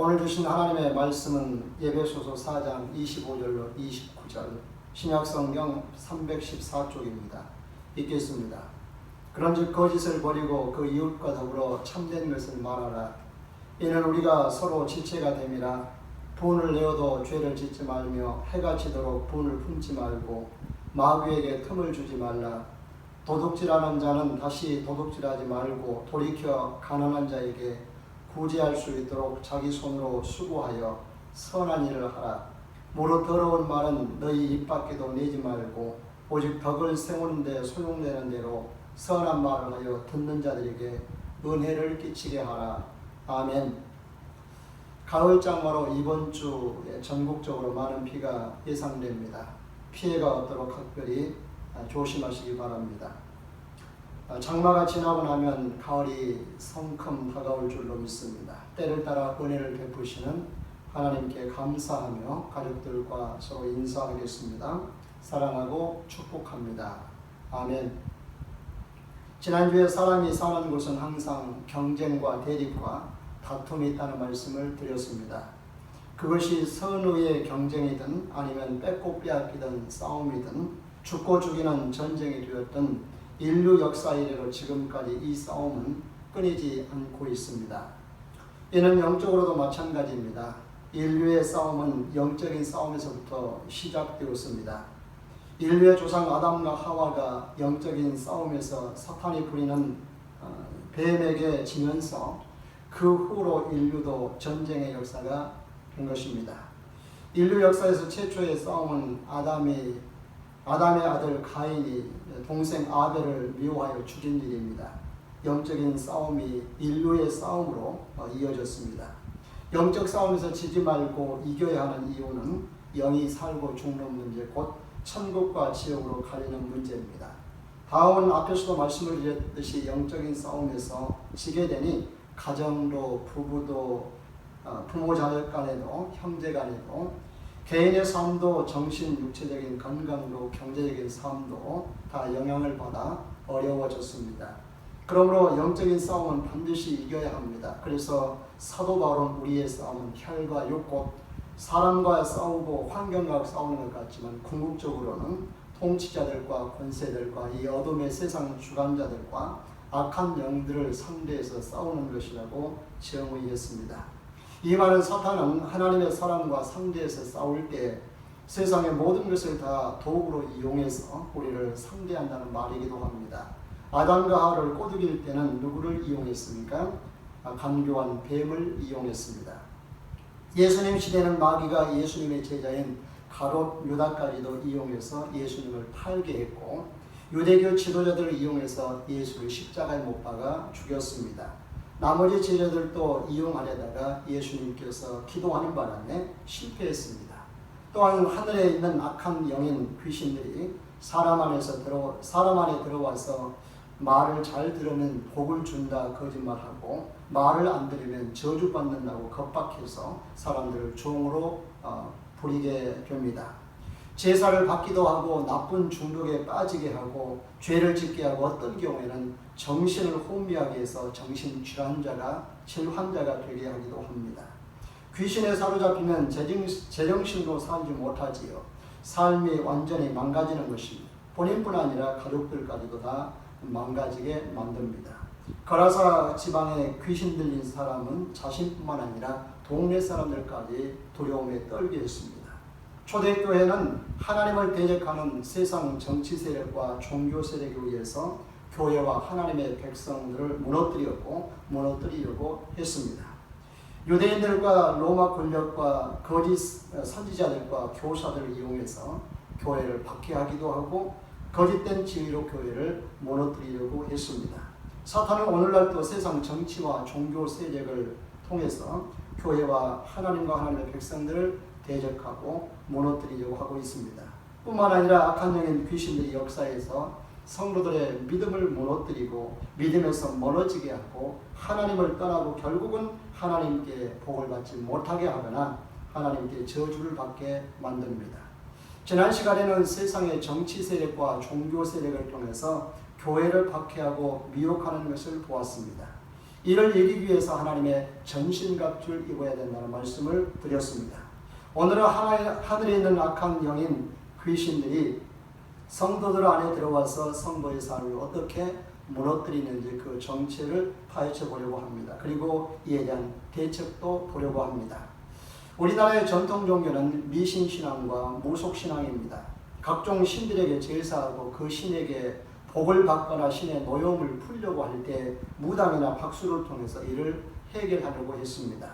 오늘 주신 하나님의 말씀은 에베소서 4장 25절로 29절 신약성경 314쪽입니다. 읽겠습니다. 그런즉 거짓을 버리고 그 이웃과 더불어 참된 것을 말하라. 이는 우리가 서로 지체가 됨이라. 분을 내어도 죄를 짓지 말며 해가 지도록 분을 품지 말고 마귀에게 틈을 주지 말라. 도둑질하는 자는 다시 도둑질하지 말고 돌이켜 가난한 자에게 구제할 수 있도록 자기 손으로 수고하여 선한 일을 하라. 무릇 더러운 말은 너희 입 밖에도 내지 말고 오직 덕을 세우는 데 소용되는 대로 선한 말을 하여 듣는 자들에게 은혜를 끼치게 하라. 아멘. 가을 장마로 이번 주에 전국적으로 많은 비가 예상됩니다. 피해가 없도록 각별히 조심하시기 바랍니다. 장마가 지나고 나면 가을이 성큼 다가올 줄로 믿습니다. 때를 따라 은혜를 베푸시는 하나님께 감사하며 가족들과 서로 인사하겠습니다. 사랑하고 축복합니다. 아멘. 지난주에 사람이 사는 곳은 항상 경쟁과 대립과 다툼이 있다는 말씀을 드렸습니다. 그것이 선의의 경쟁이든 아니면 뺏고 빼앗기던 싸움이든 죽고 죽이는 전쟁이 되었던 인류 역사 이래로 지금까지 이 싸움은 끊이지 않고 있습니다. 이는 영적으로도 마찬가지입니다. 인류의 싸움은 영적인 싸움에서부터 시작되었습니다. 인류의 조상 아담과 하와가 영적인 싸움에서 사탄이 부리는 뱀에게 지면서 그 후로 인류도 전쟁의 역사가 된 것입니다. 인류 역사에서 최초의 싸움은 아담의 아들 가인이 동생 아벨을 미워하여 죽인 일입니다. 영적인 싸움이 인류의 싸움으로 이어졌습니다. 영적 싸움에서 지지 말고 이겨야 하는 이유는 영이 살고 죽는 문제, 곧 천국과 지옥으로 갈리는 문제입니다. 다음은 앞에서도 말씀을 드렸듯이 영적인 싸움에서 지게 되니 가정도, 부부도, 부모 자녀 간에도, 형제 간에도, 개인의 삶도, 정신, 육체적인 건강도, 경제적인 삶도 다 영향을 받아 어려워졌습니다. 그러므로 영적인 싸움은 반드시 이겨야 합니다. 그래서 사도 바울은 우리의 싸움은 혈과 육, 곧 사람과 싸우고 환경과 싸우는 것 같지만 궁극적으로는 통치자들과 권세들과 이 어둠의 세상 주관자들과 악한 영들을 상대해서 싸우는 것이라고 정의했습니다. 이 말은 사탄은 하나님의 사람과 상대해서 싸울 때 세상의 모든 것을 다 도구로 이용해서 우리를 상대한다는 말이기도 합니다. 아담과 하와를 꼬드길 때는 누구를 이용했습니까? 간교한 뱀을 이용했습니다. 예수님 시대는 마귀가 예수님의 제자인 가롯 유다까지도 이용해서 예수님을 팔게 했고 유대교 지도자들을 이용해서 예수를 십자가에 못 박아 죽였습니다. 나머지 제자들도 이용하려다가 예수님께서 기도하는 바람에 실패했습니다. 또한 하늘에 있는 악한 영인 귀신들이 사람 안에 들어와서 말을 잘 들으면 복을 준다 거짓말하고 말을 안 들으면 저주받는다고 겁박해서 사람들을 종으로 부리게 됩니다. 제사를 받기도 하고 나쁜 중독에 빠지게 하고 죄를 짓게 하고 어떤 경우에는 정신을 혼미하게 해서 정신질환자가 되게 하기도 합니다. 귀신에 사로잡히면 제정신으로 살지 못하지요. 삶이 완전히 망가지는 것입니다. 본인뿐 아니라 가족들까지도 다 망가지게 만듭니다. 거라사 지방에 귀신 들린 사람은 자신뿐만 아니라 동네 사람들까지 두려움에 떨게 했습니다. 초대교회는 하나님을 대적하는 세상 정치 세력과 종교 세력에 의해서 교회와 하나님의 백성들을 무너뜨리려고 했습니다. 유대인들과 로마 권력과 거짓 선지자들과 교사들을 이용해서 교회를 박해하기도 하고 거짓된 지위로 교회를 무너뜨리려고 했습니다. 사탄은 오늘날도 세상 정치와 종교 세력을 통해서 교회와 하나님과 하나님의 백성들을 대적하고 무너뜨리려고 하고 있습니다. 뿐만 아니라 악한 영인 귀신들이 역사에서 성도들의 믿음을 무너뜨리고 믿음에서 멀어지게 하고 하나님을 떠나고 결국은 하나님께 복을 받지 못하게 하거나 하나님께 저주를 받게 만듭니다. 지난 시간에는 세상의 정치 세력과 종교 세력을 통해서 교회를 박해하고 미혹하는 것을 보았습니다. 이를 이기기 위해서 하나님의 전신갑주를 입어야 된다는 말씀을 드렸습니다. 오늘은 하늘에 있는 악한 영인 귀신들이 성도들 안에 들어와서 성도의 삶을 어떻게 무너뜨리는지 그 정체를 파헤쳐 보려고 합니다. 그리고 이에 대한 대책도 보려고 합니다. 우리나라의 전통 종교는 미신신앙과 무속신앙입니다. 각종 신들에게 제사하고 그 신에게 복을 받거나 신의 노여움을 풀려고 할 때 무당이나 박수를 통해서 이를 해결하려고 했습니다.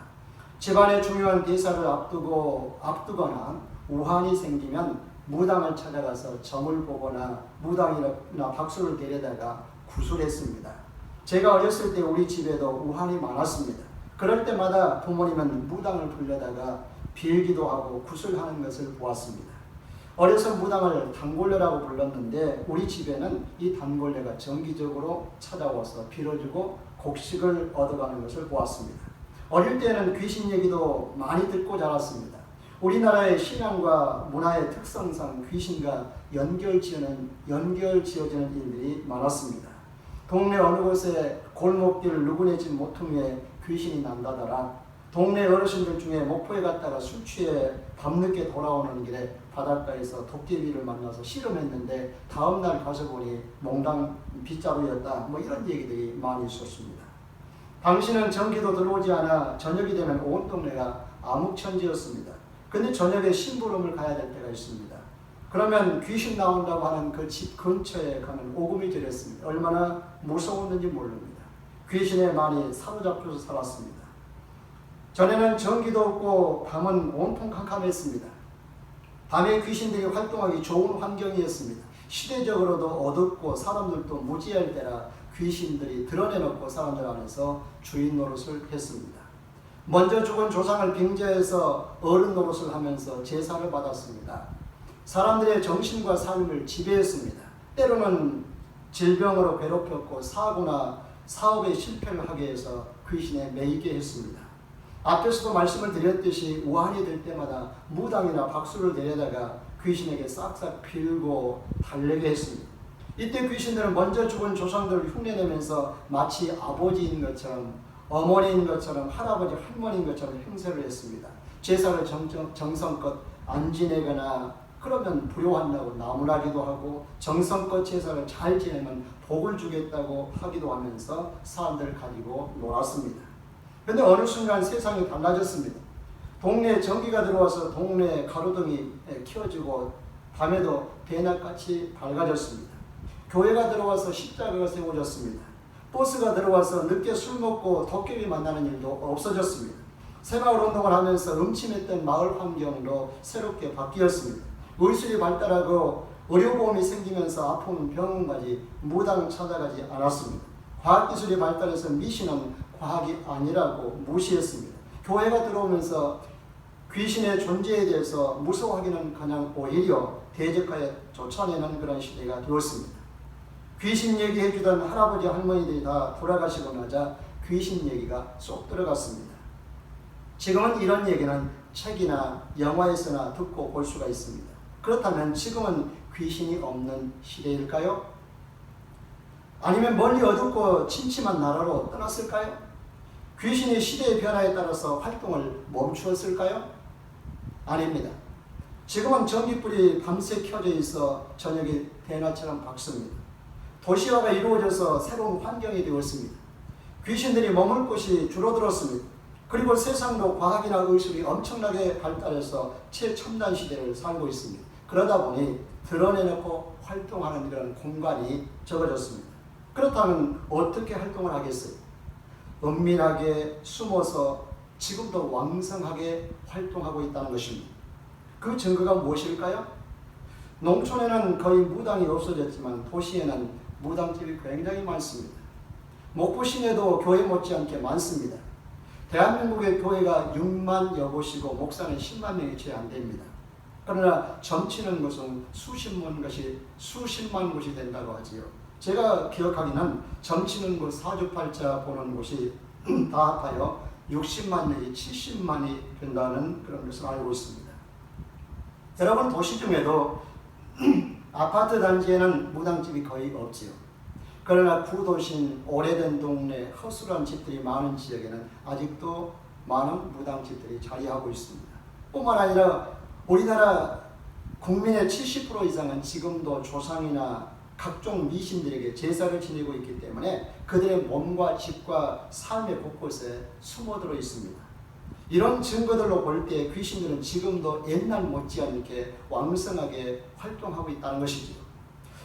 집안의 중요한 대사를 앞두거나 우환이 생기면 무당을 찾아가서 점을 보거나 무당이나 박수를 데려다가 구술했습니다. 제가 어렸을 때 우리 집에도 우환이 많았습니다. 그럴 때마다 부모님은 무당을 불러다가 빌기도 하고 구술하는 것을 보았습니다. 어려서 무당을 단골레라고 불렀는데 우리 집에는 이 단골레가 정기적으로 찾아와서 빌어주고 곡식을 얻어가는 것을 보았습니다. 어릴 때는 귀신 얘기도 많이 듣고 자랐습니다. 우리나라의 신앙과 문화의 특성상 귀신과 연결지어지는 일들이 많았습니다. 동네 어느 곳에 골목길 누구네 집 모퉁이에 귀신이 난다더라. 동네 어르신들 중에 목포에 갔다가 술 취해 밤늦게 돌아오는 길에 바닷가에서 도깨비를 만나서 씨름했는데 다음날 가서 보니 몽당 빗자루였다. 이런 얘기들이 많이 있었습니다. 당시는 전기도 들어오지 않아 저녁이 되면 온 동네가 암흑천지였습니다. 근데 저녁에 심부름을 가야 될 때가 있습니다. 그러면 귀신 나온다고 하는 그 집 근처에 가는 오금이 되었습니다. 얼마나 무서웠는지 모릅니다. 귀신에 많이 사로잡혀서 살았습니다. 전에는 전기도 없고 밤은 온통 캄캄했습니다. 밤에 귀신들이 활동하기 좋은 환경이었습니다. 시대적으로도 어둡고 사람들도 무지할 때라 귀신들이 드러내놓고 사람들 안에서 주인 노릇을 했습니다. 먼저 죽은 조상을 빙자해서 어른 노릇을 하면서 제사를 받았습니다. 사람들의 정신과 삶을 지배했습니다. 때로는 질병으로 괴롭혔고 사고나 사업에 실패를 하게 해서 귀신에 매이게 했습니다. 앞에서도 말씀을 드렸듯이 우환이 될 때마다 무당이나 박수를 데려다가 귀신에게 싹싹 빌고 달래게 했습니다. 이때 귀신들은 먼저 죽은 조상들을 흉내내면서 마치 아버지인 것처럼 어머니인 것처럼 할아버지 할머니인 것처럼 행세를 했습니다. 제사를 정성껏 안 지내거나 그러면 불효한다고 나무라기도 하고 정성껏 제사를 잘 지내면 복을 주겠다고 하기도 하면서 사람들을 가지고 놀았습니다. 그런데 어느 순간 세상이 달라졌습니다. 동네에 전기가 들어와서 동네 가로등이 켜지고 밤에도 대낮같이 밝아졌습니다. 교회가 들어와서 십자가가 세워졌습니다. 버스가 들어와서 늦게 술 먹고 도깨비 만나는 일도 없어졌습니다. 새마을운동을 하면서 음침했던 마을 환경으로 새롭게 바뀌었습니다. 의술이 발달하고 의료보험이 생기면서 아픈 병원까지 무당을 찾아가지 않았습니다. 과학기술이 발달해서 미신은 과학이 아니라고 무시했습니다. 교회가 들어오면서 귀신의 존재에 대해서 무서워하기는 그냥 오히려 대적하여 쫓아내는 그런 시대가 되었습니다. 귀신 얘기해주던 할아버지 할머니들이 다 돌아가시고 나자 귀신 얘기가 쏙 들어갔습니다. 지금은 이런 얘기는 책이나 영화에서나 듣고 볼 수가 있습니다. 그렇다면 지금은 귀신이 없는 시대일까요? 아니면 멀리 어둡고 침침한 나라로 떠났을까요? 귀신이 시대의 변화에 따라서 활동을 멈추었을까요? 아닙니다. 지금은 전기불이 밤새 켜져 있어 저녁이 대낮처럼 밝습니다. 도시화가 이루어져서 새로운 환경이 되었습니다. 귀신들이 머물 곳이 줄어들었습니다. 그리고 세상도 과학이나 의술이 엄청나게 발달해서 최첨단 시대를 살고 있습니다. 그러다 보니 드러내놓고 활동하는 그런 공간이 적어졌습니다. 그렇다면 어떻게 활동을 하겠어요? 은밀하게 숨어서 지금도 왕성하게 활동하고 있다는 것입니다. 그 증거가 무엇일까요? 농촌에는 거의 무당이 없어졌지만 도시에는 무당집이 굉장히 많습니다. 목포 시내도 교회 못지않게 많습니다. 대한민국의 교회가 6만여 곳이고 목사는 10만 명이 채 안 됩니다. 그러나 점치는 것은 수십만 곳이 된다고 하지요. 제가 기억하기는 점치는 곳 사주팔자 보는 곳이 다 합하여 60만 내지 70만이 된다는 그런 것을 알고 있습니다. 여러분 도시 중에도 아파트 단지에는 무당집이 거의 없지요. 그러나 구도심 오래된 동네 허술한 집들이 많은 지역에는 아직도 많은 무당집들이 자리하고 있습니다. 뿐만 아니라 우리나라 국민의 70% 이상은 지금도 조상이나 각종 미신들에게 제사를 지내고 있기 때문에 그들의 몸과 집과 삶의 곳곳에 숨어들어 있습니다. 이런 증거들로 볼 때 귀신들은 지금도 옛날 못지않게 왕성하게 활동하고 있다는 것이지요.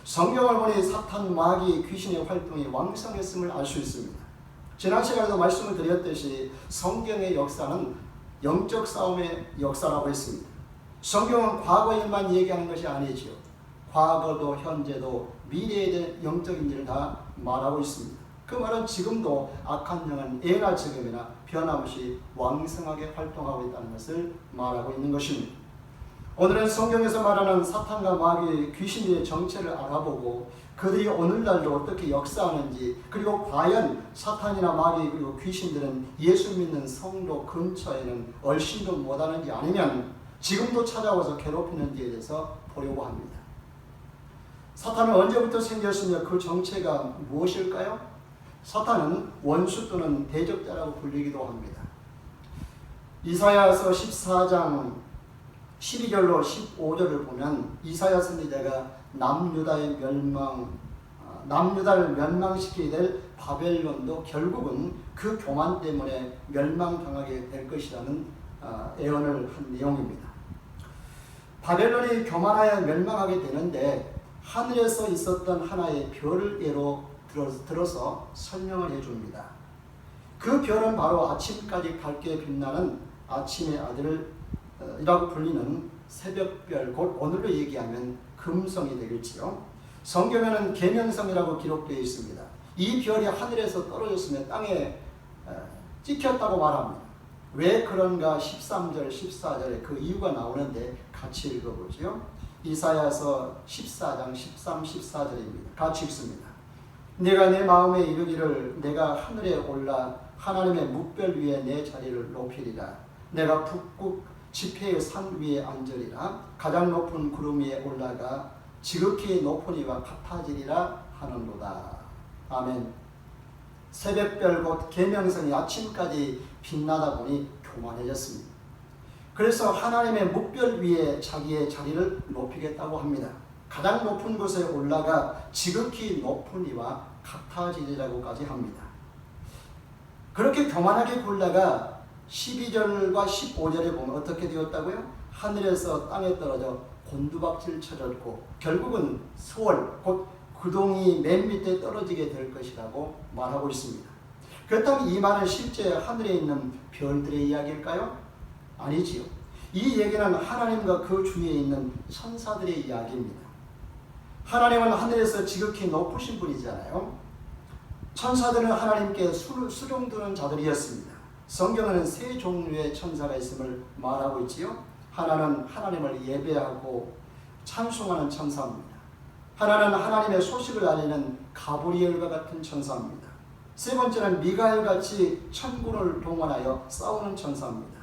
성경을 보니 사탄, 마귀, 귀신의 활동이 왕성했음을 알 수 있습니다. 지난 시간에도 말씀을 드렸듯이 성경의 역사는 영적 싸움의 역사라고 했습니다. 성경은 과거 일만 얘기하는 것이 아니지요. 과거도 현재도 미래에 대한 영적인 일을 다 말하고 있습니다. 그 말은 지금도 악한 영은 예나 지금이나 변함없이 왕성하게 활동하고 있다는 것을 말하고 있는 것입니다. 오늘은 성경에서 말하는 사탄과 마귀, 귀신들의 정체를 알아보고 그들이 오늘날도 어떻게 역사하는지, 그리고 과연 사탄이나 마귀 그리고 귀신들은 예수 믿는 성도 근처에는 얼씬도 못하는지 아니면 지금도 찾아와서 괴롭히는지에 대해서 보려고 합니다. 사탄은 언제부터 생겼으며 그 정체가 무엇일까요? 사탄은 원수 또는 대적자라고 불리기도 합니다. 이사야서 14장 12절로 15절을 보면 이사야 선지자가 남유다를 멸망시키게 될 바벨론도 결국은 그 교만 때문에 멸망당하게 될 것이라는 예언을 한 내용입니다. 바벨론이 교만하여 멸망하게 되는데 하늘에서 있었던 하나의 별을 예로 들어서 설명을 해줍니다. 그 별은 바로 아침까지 밝게 빛나는 아침의 아들이라고 불리는 새벽별, 곧 오늘로 얘기하면 금성이 되겠지요. 성경에는 계명성이라고 기록되어 있습니다. 이 별이 하늘에서 떨어졌으며 땅에 찍혔다고 말합니다. 왜 그런가 13절, 14절에 그 이유가 나오는데 같이 읽어보죠. 이사야서 14장 13, 14절입니다. 같이 읽습니다. 내가 내 마음에 이르기를 내가 하늘에 올라 하나님의 묵별 위에 내 자리를 높이리라. 내가 북극 지폐의 산 위에 앉으리라. 가장 높은 구름 위에 올라가 지극히 높은 이와 같아지리라 하는도다. 아멘. 새벽별 곧 계명성이 아침까지 빛나다 보니 교만해졌습니다. 그래서 하나님의 묵별 위에 자기의 자리를 높이겠다고 합니다. 가장 높은 곳에 올라가 지극히 높은 이와 같아지리라고까지 합니다. 그렇게 교만하게 굴다가 12절과 15절에 보면 어떻게 되었다고요? 하늘에서 땅에 떨어져 곤두박질 쳐졌고 결국은 수월 곧 구덩이 맨 밑에 떨어지게 될 것이라고 말하고 있습니다. 그렇다면 이 말은 실제 하늘에 있는 별들의 이야기일까요? 아니지요. 이 얘기는 하나님과 그 주위에 있는 천사들의 이야기입니다. 하나님은 하늘에서 지극히 높으신 분이잖아요. 천사들은 하나님께 수종드는 자들이었습니다. 성경에는 세 종류의 천사가 있음을 말하고 있지요. 하나는 하나님을 예배하고 찬송하는 천사입니다. 하나는 하나님의 소식을 알리는 가브리엘과 같은 천사입니다. 세 번째는 미가엘같이 천군을 동원하여 싸우는 천사입니다.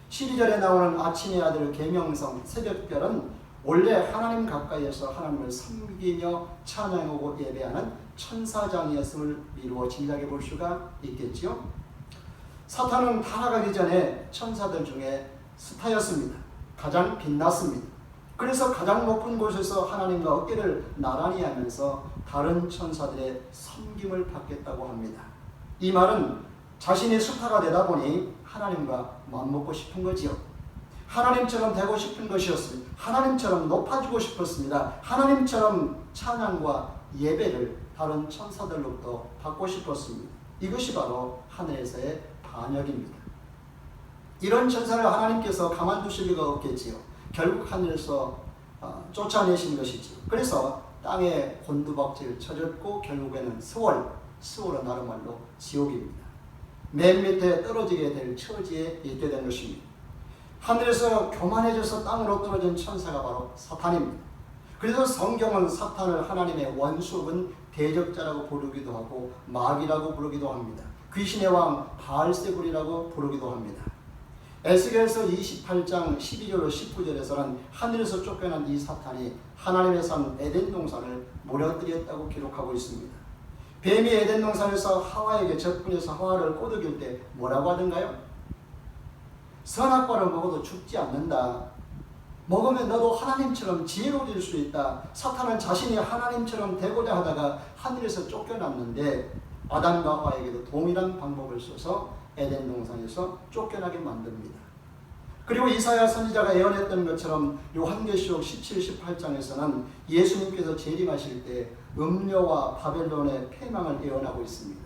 12절에 나오는 아침의 아들 계명성 새벽별은 원래 하나님 가까이에서 하나님을 섬기며 찬양하고 예배하는 천사장이었음을 미루어 짐작해 볼 수가 있겠지요. 사탄은 타락하기 전에 천사들 중에 스타였습니다. 가장 빛났습니다. 그래서 가장 높은 곳에서 하나님과 어깨를 나란히 하면서 다른 천사들의 섬김을 받겠다고 합니다. 이 말은 자신이 스타가 되다 보니 하나님과 맞먹고 싶은 거지요. 하나님처럼 되고 싶은 것이었습니다. 하나님처럼 높아지고 싶었습니다. 하나님처럼 찬양과 예배를 다른 천사들로부터 받고 싶었습니다. 이것이 바로 하늘에서의 반역입니다. 이런 천사를 하나님께서 가만두실 리가 없겠지요. 결국 하늘에서 쫓아내신 것이지요. 그래서 땅에 곤두박질 쳐졌고 결국에는 수월은 다른 말로 지옥입니다. 맨 밑에 떨어지게 될 처지에 있게 된 것입니다. 하늘에서 교만해져서 땅으로 떨어진 천사가 바로 사탄입니다. 그래서 성경은 사탄을 하나님의 원수 혹은 대적자라고 부르기도 하고 마귀라고 부르기도 합니다. 귀신의 왕 바알세불이라고 부르기도 합니다. 에스겔서 28장 12절로 19절에서는 하늘에서 쫓겨난 이 사탄이 하나님의 산 에덴 동산을 무너뜨렸다고 기록하고 있습니다. 뱀이 에덴 동산에서 하와에게 접근해서 하와를 꼬드길 때 뭐라고 하던가요? 선악과를 먹어도 죽지 않는다. 먹으면 너도 하나님처럼 지혜로워질 수 있다. 사탄은 자신이 하나님처럼 되고자 하다가 하늘에서 쫓겨났는데 아담과 하와에게도 동일한 방법을 써서 에덴 동산에서 쫓겨나게 만듭니다. 그리고 이사야 선지자가 예언했던 것처럼 요한계시록 17, 18장에서는 예수님께서 재림하실 때 음료와 바벨론의 패망을 예언하고 있습니다.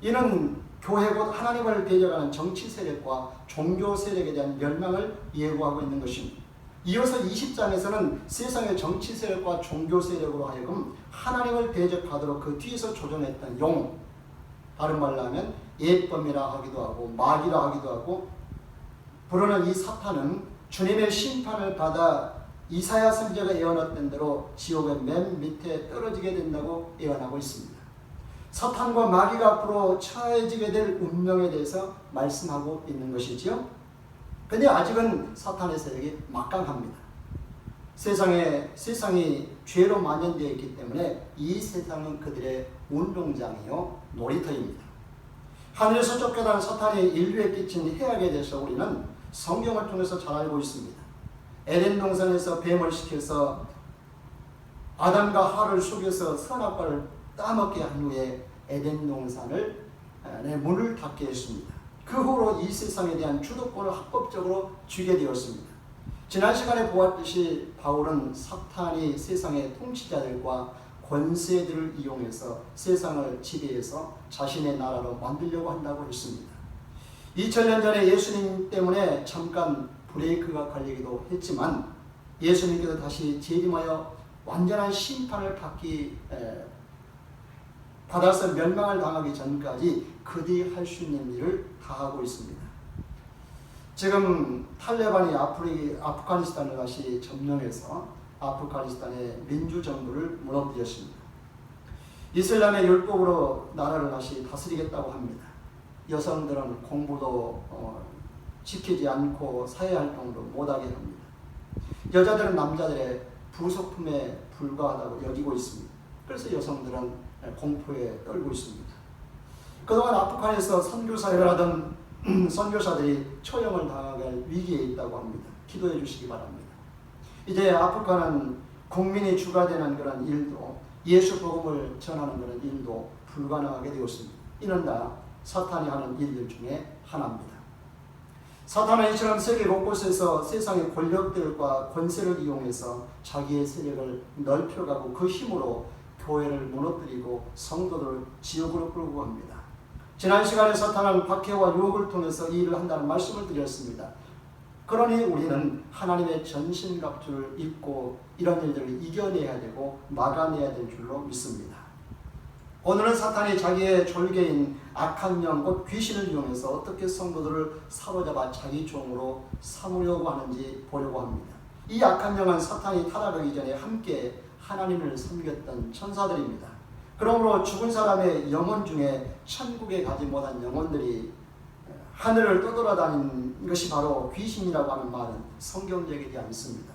이는 교회 곧 하나님을 대적하는 정치 세력과 종교 세력에 대한 멸망을 예고하고 있는 것입니다. 이어서 20장에서는 세상의 정치 세력과 종교 세력으로 하여금 하나님을 대적하도록 그 뒤에서 조종했던 용, 다른 말로 하면 예범이라 하기도 하고 마귀라 하기도 하고 부르는 이 사탄은 주님의 심판을 받아 이사야 선지자가 예언했던 대로 지옥의 맨 밑에 떨어지게 된다고 예언하고 있습니다. 사탄과 마귀가 앞으로 처해지게 될 운명에 대해서 말씀하고 있는 것이지요. 근데 아직은 사탄의 세력이 막강합니다. 세상이 죄로 만연되어 있기 때문에 이 세상은 그들의 운동장이요 놀이터입니다. 하늘에서 쫓겨난 사탄이 인류에 끼친 해악에 대해서 우리는 성경을 통해서 잘 알고 있습니다. 에덴 동산에서 뱀을 시켜서 아담과 하와를 속여서 선악과를 따먹게 한 후에 에덴 동산을 문을 닫게 했습니다. 그 후로 이 세상에 대한 주도권을 합법적으로 쥐게 되었습니다. 지난 시간에 보았듯이 바울은 사탄이 세상의 통치자들과 권세들을 이용해서 세상을 지배해서 자신의 나라로 만들려고 한다고 했습니다. 2000년 전에 예수님 때문에 잠깐 브레이크가 걸리기도 했지만 예수님께서 다시 재림하여 완전한 심판을 받아서 멸망을 당하기 전까지 그들이 할 수 있는 일을 다 하고 있습니다. 지금 탈레반이 아프가니스탄을 다시 점령해서 아프가니스탄의 민주정부를 무너뜨렸습니다. 이슬람의 율법으로 나라를 다시 다스리겠다고 합니다. 여성들은 공부도 지키지 않고 사회활동도 못하게 합니다. 여자들은 남자들의 부속품에 불과하다고 여기고 있습니다. 그래서 여성들은 공포에 떨고 있습니다. 그동안 아프간에서 선교사를 하던 선교사들이 처형을 당할 위기에 있다고 합니다. 기도해 주시기 바랍니다. 이제 아프간은 국민이 주가 되는 그런 일도 예수 복음을 전하는 그런 일도 불가능하게 되었습니다. 이는 다 사탄이 하는 일들 중에 하나입니다. 사탄은 이처럼 세계 곳곳에서 세상의 권력들과 권세를 이용해서 자기의 세력을 넓혀가고 그 힘으로 교회를 무너뜨리고 성도들을 지옥으로 끌고 갑니다. 지난 시간에 사탄은 박해와 유혹을 통해서 이 일을 한다는 말씀을 드렸습니다. 그러니 우리는 하나님의 전신갑주를 입고 이런 일들을 이겨내야 되고 막아내야 될 줄로 믿습니다. 오늘은 사탄이 자기의 졸개인 악한 영, 곧 귀신을 이용해서 어떻게 성도들을 사로잡아 자기 종으로 삼으려고 하는지 보려고 합니다. 이 악한 영은 사탄이 타락하기 전에 함께 하나님을 섬겼던 천사들입니다. 그러므로 죽은 사람의 영혼 중에 천국에 가지 못한 영혼들이 하늘을 떠돌아다니는 것이 바로 귀신이라고 하는 말은 성경적이지 않습니다.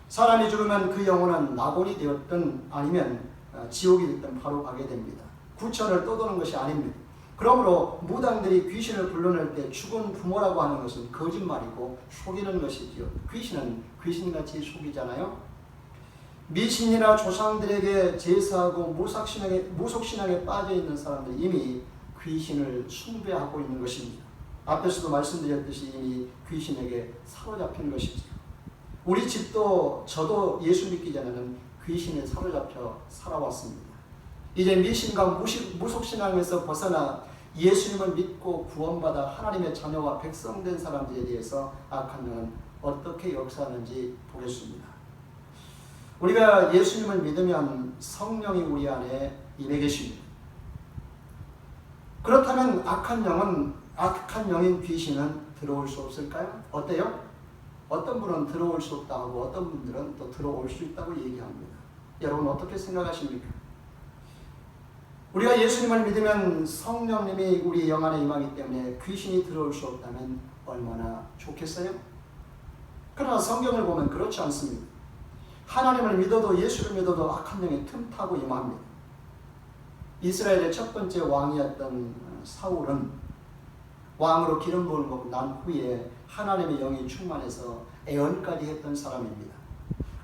사람이 죽으면 그 영혼은 낙원이 되었든 아니면 지옥이 됐든 바로 가게 됩니다. 구천을 떠도는 것이 아닙니다. 그러므로 무당들이 귀신을 불러낼 때 죽은 부모라고 하는 것은 거짓말이고 속이는 것이지요. 귀신은 귀신같이 속이잖아요. 미신이나 조상들에게 제사하고 무속신앙에 빠져있는 사람들이 이미 귀신을 숭배하고 있는 것입니다. 앞에서도 말씀드렸듯이 이미 귀신에게 사로잡힌 것이죠. 우리 집도 저도 예수 믿기 전에는 귀신에 사로잡혀 살아왔습니다. 이제 미신과 무속신앙에서 벗어나 예수님을 믿고 구원받아 하나님의 자녀와 백성된 사람들에 대해서 악한 영은 어떻게 역사하는지 보겠습니다. 우리가 예수님을 믿으면 성령이 우리 안에 임해 계십니다. 그렇다면 악한 영인 귀신은 들어올 수 없을까요? 어때요? 어떤 분은 들어올 수 없다 하고 어떤 분들은 또 들어올 수 있다고 얘기합니다. 여러분 어떻게 생각하십니까? 우리가 예수님을 믿으면 성령님이 우리 영 안에 임하기 때문에 귀신이 들어올 수 없다면 얼마나 좋겠어요? 그러나 성경을 보면 그렇지 않습니다. 하나님을 믿어도 예수를 믿어도 악한 영이 틈타고 임합니다. 이스라엘의 첫 번째 왕이었던 사울은 왕으로 기름 부음을 받고 난 후에 하나님의 영이 충만해서 애언까지 했던 사람입니다.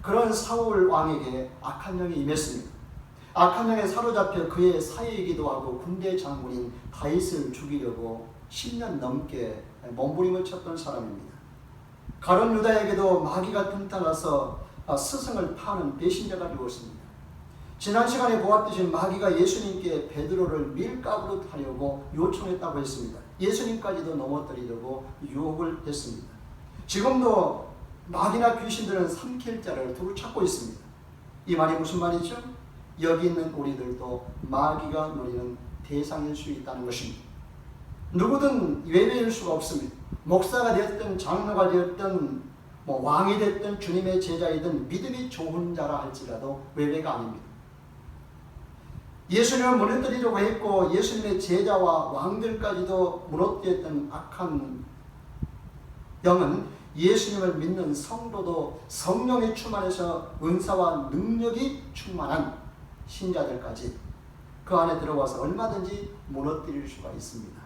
그런 사울 왕에게 악한 영이 임했습니다. 악한 영에 사로잡혀 그의 사위이기도 하고 군대 장군인 다윗을 죽이려고 10년 넘게 몸부림을 쳤던 사람입니다. 가룟 유다에게도 마귀가 틈타나서 스승을 파는 배신자가 되었습니다. 지난 시간에 보았듯이 마귀가 예수님께 베드로를 밀가부로 하려고 요청했다고 했습니다. 예수님까지도 넘어뜨리려고 유혹을 했습니다. 지금도 마귀나 귀신들은 삼킬 자를 두루 찾고 있습니다. 이 말이 무슨 말이죠? 여기 있는 우리들도 마귀가 노리는 대상일 수 있다는 것입니다. 누구든 예외일 수가 없습니다. 목사가 되었든 장로가 되었든 왕이 됐든 주님의 제자이든 믿음이 좋은 자라 할지라도 외배가 아닙니다. 예수님을 무너뜨리려고 했고 예수님의 제자와 왕들까지도 무너뜨렸던 악한 영은 예수님을 믿는 성도도 성령이 충만해서 은사와 능력이 충만한 신자들까지 그 안에 들어와서 얼마든지 무너뜨릴 수가 있습니다.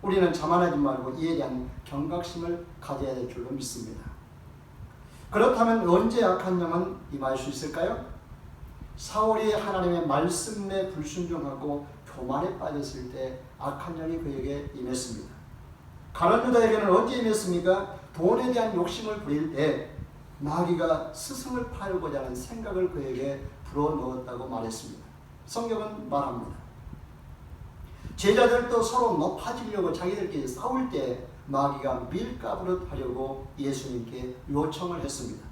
우리는 자만하지 말고 이에 대한 경각심을 가져야 될 줄로 믿습니다. 그렇다면 언제 악한 영은 임할 수 있을까요? 사울이 하나님의 말씀에 불순종하고 교만에 빠졌을 때 악한 영이 그에게 임했습니다. 가룟 유다에게는 언제 임했습니까? 돈에 대한 욕심을 부릴 때 마귀가 스승을 팔고자 하는 생각을 그에게 불어넣었다고 말했습니다. 성경은 말합니다. 제자들도 서로 높아지려고 자기들끼리 싸울 때 마귀가 밀가부를 하려고 예수님께 요청을 했습니다.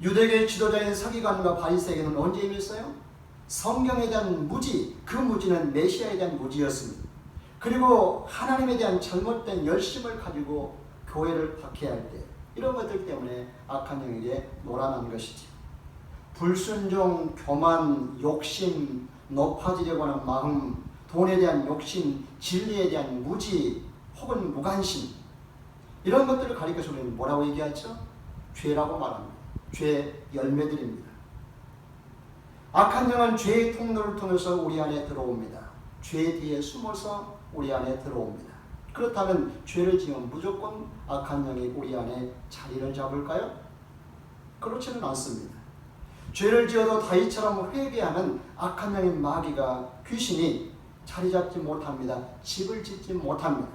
유대교의 지도자인 서기관과 바리새인은 언제 임했어요? 성경에 대한 무지, 그 무지는 메시아에 대한 무지였습니다. 그리고 하나님에 대한 잘못된 열심을 가지고 교회를 박해할 때 이런 것들 때문에 악한 영에게 놀아난 것이지. 불순종, 교만, 욕심, 높아지려고 하는 마음, 돈에 대한 욕심, 진리에 대한 무지 혹은 무관심 이런 것들을 가리켜서 우리는 뭐라고 얘기하죠? 죄라고 말합니다. 죄의 열매들입니다. 악한 영은 죄의 통로를 통해서 우리 안에 들어옵니다. 죄 뒤에 숨어서 우리 안에 들어옵니다. 그렇다면 죄를 지으면 무조건 악한 영이 우리 안에 자리를 잡을까요? 그렇지는 않습니다. 죄를 지어도 다윗처럼 회개하는 악한 영인 마귀가 귀신이 자리 잡지 못합니다. 집을 짓지 못합니다.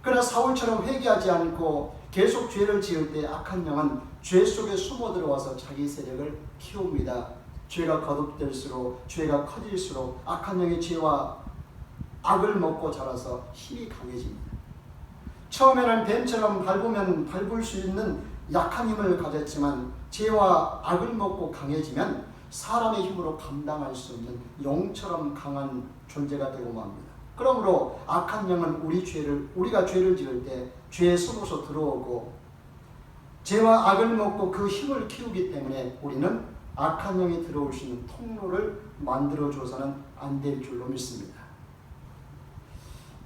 그러나 사울처럼 회개하지 않고 계속 죄를 지을 때 악한 영은 죄 속에 숨어 들어와서 자기 세력을 키웁니다. 죄가 거듭될수록 죄가 커질수록 악한 영의 죄와 악을 먹고 자라서 힘이 강해집니다. 처음에는 뱀처럼 밟으면 밟을 수 있는 약한 힘을 가졌지만 죄와 악을 먹고 강해지면 사람의 힘으로 감당할 수 없는 용처럼 강한 존재가 되고 맙니다. 그러므로 악한 영은 우리가 죄를 지을 때 죄에 숨어서 들어오고 죄와 악을 먹고 그 힘을 키우기 때문에 우리는 악한 영이 들어올 수 있는 통로를 만들어줘서는 안 될 줄로 믿습니다.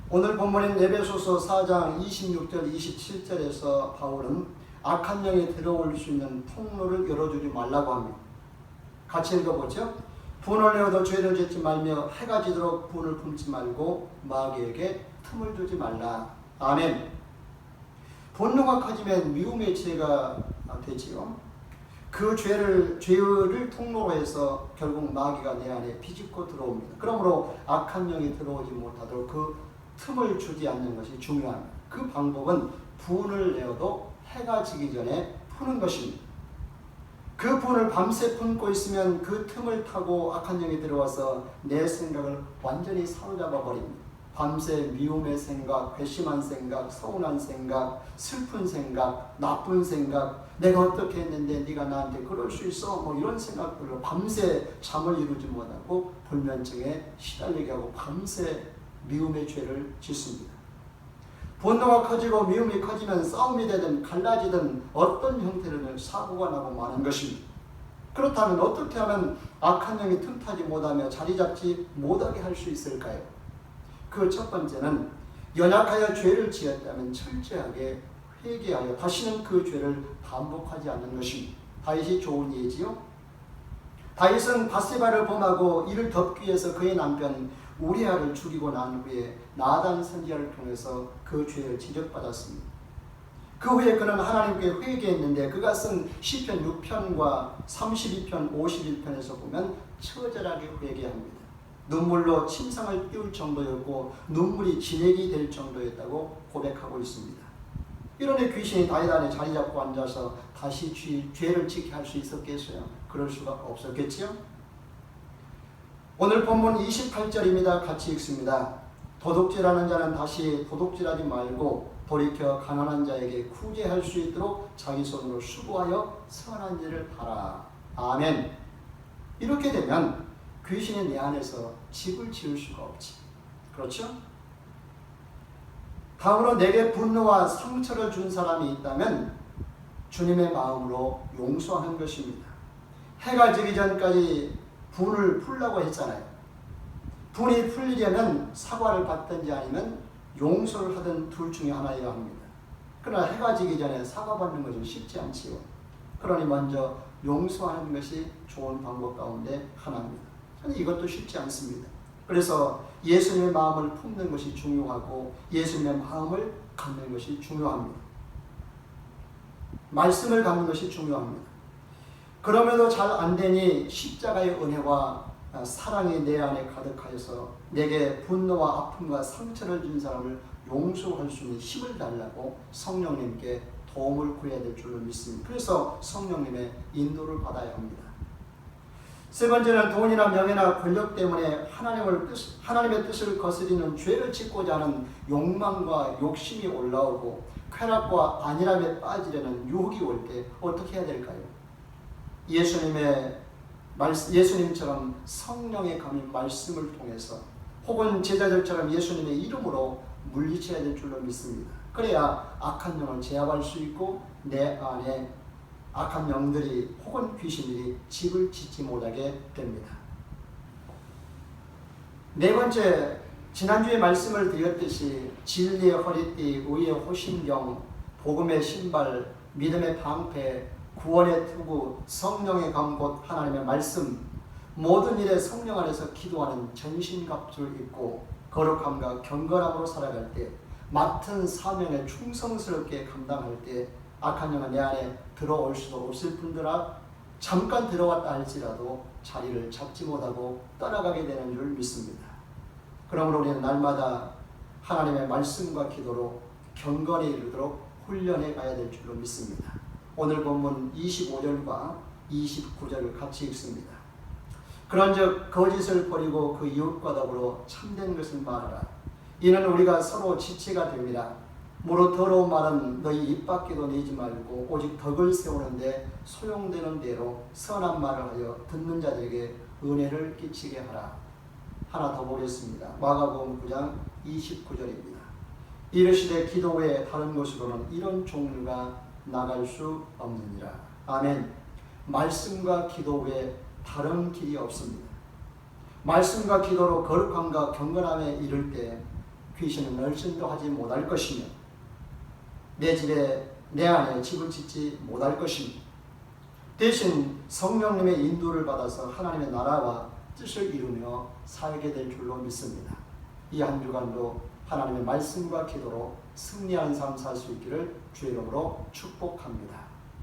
오늘 본문인 에베소서 4장 26절 27절에서 바울은 악한 영이 들어올 수 있는 통로를 열어주지 말라고 합니다. 같이 읽어보죠. 분을 내어도 죄를 짓지 말며 해가 지도록 분을 품지 말고 마귀에게 틈을 주지 말라. 아멘. 분노가 커지면 미움의 죄가 되지요. 그 죄를 통로로 해서 결국 마귀가 내 안에 비집고 들어옵니다. 그러므로 악한 영이 들어오지 못하도록 그 틈을 주지 않는 것이 중요합니다. 그 방법은 분을 내어도 해가 지기 전에 푸는 것입니다. 그 분을 밤새 품고 있으면 그 틈을 타고 악한 영이 들어와서 내 생각을 완전히 사로잡아 버립니다. 밤새 미움의 생각, 괘씸한 생각, 서운한 생각, 슬픈 생각, 나쁜 생각, 내가 어떻게 했는데 네가 나한테 그럴 수 있어? 이런 생각들로 밤새 잠을 이루지 못하고 불면증에 시달리게 하고 밤새 미움의 죄를 짓습니다. 분노가 커지고 미움이 커지면 싸움이 되든 갈라지든 어떤 형태로든 사고가 나고 마는 것입니다. 그렇다면 어떻게 하면 악한 영이 틈타지 못하며 자리 잡지 못하게 할 수 있을까요? 그 첫 번째는 연약하여 죄를 지었다면 철저하게 회개하여 다시는 그 죄를 반복하지 않는 것입니다. 다윗이 좋은 예지요. 다윗은 바세바를 범하고 이를 덮기 위해서 그의 남편 우리아를 죽이고 난 후에 나단 선지자를 통해서 그 죄를 지적받았습니다. 그 후에 그는 하나님께 회개했는데 그가 쓴 시편 6편과 32편, 51편에서 보면 처절하게 회개합니다. 눈물로 침상을 띄울 정도였고 눈물이 진액이 될 정도였다고 고백하고 있습니다. 이런데 귀신이 다윗 안에 자리 잡고 앉아서 다시 죄를 짓게 할 수 있었겠어요? 그럴 수가 없었겠지요? 오늘 본문 28절입니다. 같이 읽습니다. 도둑질하는 자는 다시 도둑질하지 말고 돌이켜 가난한 자에게 구제할 수 있도록 자기 손으로 수고하여 선한 일을 하라. 아멘. 이렇게 되면 귀신이 내 안에서 집을 지을 수가 없지. 그렇죠? 다음으로 내게 분노와 상처를 준 사람이 있다면 주님의 마음으로 용서하는 것입니다. 해가 지기 전까지 분을 풀라고 했잖아요. 분이 풀리려면 사과를 받든지 아니면 용서를 하든 둘 중에 하나여야 합니다. 그러나 해가 지기 전에 사과받는 것은 쉽지 않지요. 그러니 먼저 용서하는 것이 좋은 방법 가운데 하나입니다. 그런데 이것도 쉽지 않습니다. 그래서 예수님의 마음을 품는 것이 중요하고 예수님의 마음을 갖는 것이 중요합니다. 말씀을 갖는 것이 중요합니다. 그럼에도 잘 안되니 십자가의 은혜와 사랑이 내 안에 가득하여서 내게 분노와 아픔과 상처를 준 사람을 용서할 수 있는 힘을 달라고 성령님께 도움을 구해야 될 줄로 믿습니다. 그래서 성령님의 인도를 받아야 합니다. 세 번째는 돈이나 명예나 권력 때문에 하나님의 뜻을 거스리는 죄를 짓고자 하는 욕망과 욕심이 올라오고 쾌락과 안일함에 빠지려는 유혹이 올 때 어떻게 해야 될까요? 예수님처럼 성령의 감인 말씀을 통해서 혹은 제자들처럼 예수님의 이름으로 물리쳐야 될 줄로 믿습니다. 그래야 악한 영을 제압할 수 있고 내 안에 악한 영들이 혹은 귀신들이 집을 짓지 못하게 됩니다. 네 번째, 지난주에 말씀을 드렸듯이 진리의 허리띠, 의의 호심경, 복음의 신발, 믿음의 방패, 구원의 투구, 성령의 감곧, 하나님의 말씀, 모든 일에 성령 안에서 기도하는 전신갑주를 입고 거룩함과 경건함으로 살아갈 때, 맡은 사명에 충성스럽게 감당할 때 악한 영은 내 안에 들어올 수도 없을 뿐더러 잠깐 들어왔다 할지라도 자리를 잡지 못하고 떠나가게 되는 줄 믿습니다. 그러므로 우리는 날마다 하나님의 말씀과 기도로 경건에 이르도록 훈련해 가야 될 줄로 믿습니다. 오늘 본문 25절과 29절을 같이 읽습니다. 그런즉 거짓을 버리고 그 이웃과 더불어 참된 것을 말하라. 이는 우리가 서로 지체가 됩니다. 무릇 더러운 말은 너희 입 밖에도 내지 말고 오직 덕을 세우는데 소용되는 대로 선한 말을 하여 듣는 자들에게 은혜를 끼치게 하라. 하나 더 보겠습니다. 마가복음 9장 29절입니다. 이르시되 기도 외에 다른 곳으로는 이런 종류가 나갈 수 없느니라. 아멘. 말씀과 기도 외에 다른 길이 없습니다. 말씀과 기도로 거룩함과 경건함에 이를 때 귀신은 얼씬도 하지 못할 것이며 내 집에 내 안에 집을 짓지 못할 것입니다. 대신 성령님의 인도를 받아서 하나님의 나라와 뜻을 이루며 살게 될 줄로 믿습니다. 이 한 주간도 하나님의 말씀과 기도로 승리하는 삶 살 수 있기를 주의 이름으로 축복합니다.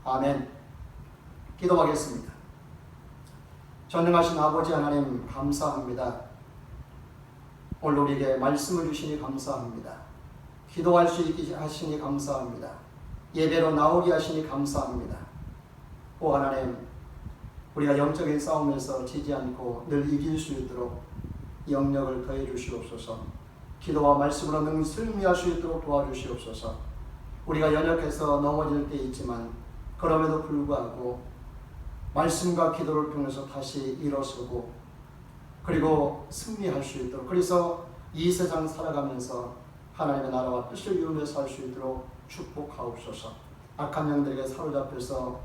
아멘. 기도하겠습니다. 전능하신 아버지 하나님 감사합니다. 오늘 우리에게 말씀을 주시니 감사합니다. 기도할 수 있게 하시니 감사합니다. 예배로 나오게 하시니 감사합니다. 오 하나님, 우리가 영적인 싸움에서 지지 않고 늘 이길 수 있도록 영력을 더해 주시옵소서. 기도와 말씀으로 늘 승리할 수 있도록 도와주시옵소서. 우리가 연약해서 넘어질 때 있지만 그럼에도 불구하고 말씀과 기도를 통해서 다시 일어서고 그리고 승리할 수 있도록, 그래서 이 세상 살아가면서 하나님의 나라와 뜻을 이루며 살 수 있도록 축복하옵소서. 악한 영들에게 사로잡혀서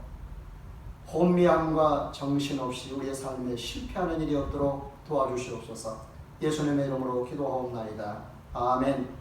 혼미함과 정신없이 우리의 삶에 실패하는 일이 없도록 도와주시옵소서. 예수님의 이름으로 기도하옵나이다. 아멘.